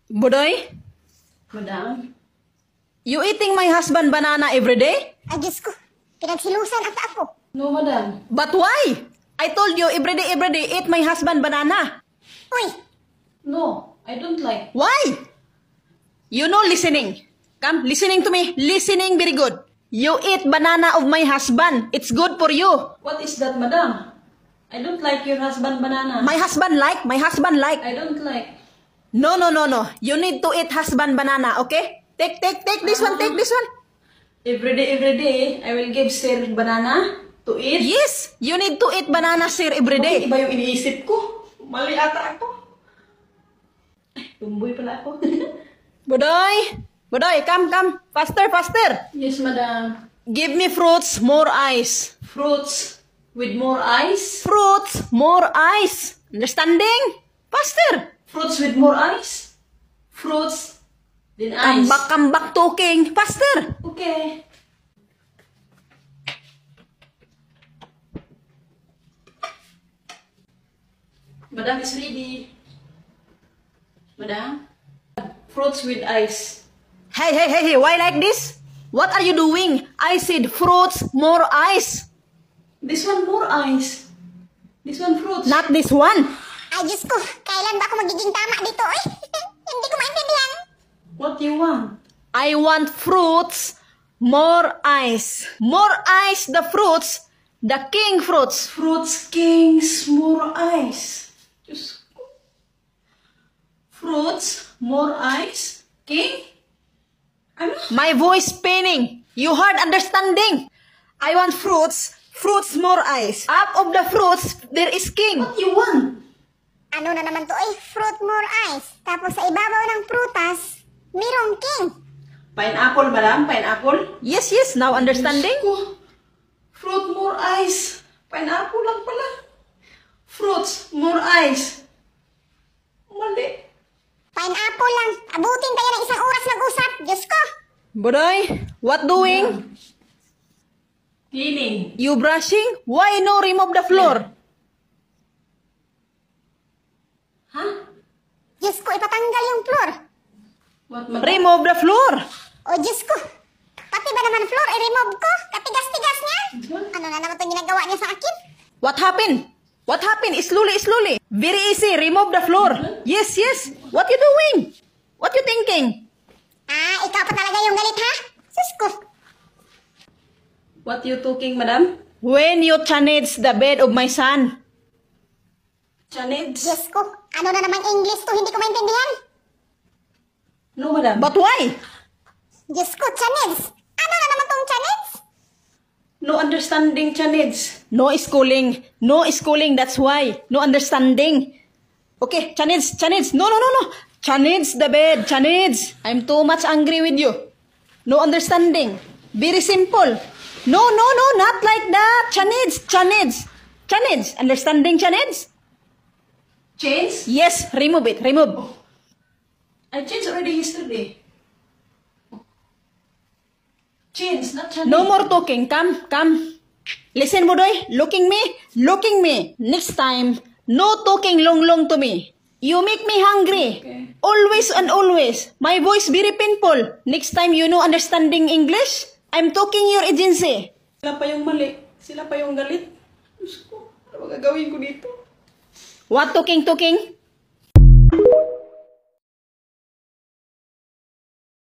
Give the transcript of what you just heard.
Budoy, Madam? you eating my husband banana every day? Ay, Diyos ko. Pinagsilusan ata ako. No, madam. But why? I told you every day, eat my husband banana. Uy, No, I don't like. Why? You know listening. Come, listening to me. Listening very good. You eat banana of my husband. It's good for you. What is that, madam? I don't like your husband banana. My husband like. I don't like. No. You need to eat husband banana, okay? Take this one, take this one. Every day, I will give Sir banana to eat. Yes, you need to eat banana, sir, every day. Bakit iba yung iniisip ko? Mali ata ako. Ay, tumboy pala ako. Budoy, come. Faster. Yes, madam. Give me fruits, more ice. Fruits with more ice. Fruits, more ice. Understanding? Faster. Fruits with more ice. Fruits, then ice. Come back talking. Faster. Okay. Madam is ready. Madam? Fruits with ice. Hey, why like this? What are you doing? I said fruits, more ice. This one more ice. This one fruits. Not this one. ay, Diyos ko. Kailan ba ako magiging tama dito, eh? Hindi ko maintindihan. What you want? I want fruits, more ice. More ice, the fruits, the king fruits. Fruits kings, more ice. Diyos ko. Fruits, more ice. King? Ano? My voice spinning. You hard understanding. I want fruits, more ice. Up of the fruits, there is king. What you want? Ano na naman to, eh? Fruit more ice. Tapos sa ibabaw ng prutas, mayroong king. Pineapple, madam? Pineapple? Yes, now understanding? Diyos ko. Fruit, more ice. Pineapple lang pala. Fruits, more ice. Mali. Pineapple lang. Abutin tayo ng isang oras mag-usap. Diyos ko. Budoy, what doing? Cleaning. You brushing? Why no remove the floor? Huh? Diyos ko, ipatanggal yung floor. What, madam? Remove the floor. O, Diyos ko. Pati ba naman floor, i-remove ko? Katigas-tigas niya. Ano na naman itong ginagawa niya sa akin? What happened? Slowly. Very easy. Remove the floor. Yes. What you doing? What you thinking? Ah, ikaw pa talaga yung galit, ha? Diyos ko. What you talking, madam? When you chanage the bed of my son. Chanage? Diyos ko. Ano na namang English to? Hindi ko maintindihan. No, madam. But why? Diyos ko, Chanels. Ano na naman tong Chanels? No understanding, chanage. No schooling. That's why. No understanding. Okay, chanage. No. Chanage the bed. Chanage. I'm too much angry with you. No understanding. Very simple. No, not like that. Chanage. Understanding, chanage? Change? Yes, remove it. Remove. I changed already yesterday. Change, not change. No more talking. Come. Listen, Budoy. Looking me. Next time, no talking long to me. You make me hungry. Okay. Always and always. My voice very painful. Next time, you know understanding English? I'm talking your agency. Sila pa yung mali. Sila pa yung galit. Diyos ko, ano ba gagawin ko dito? What talking?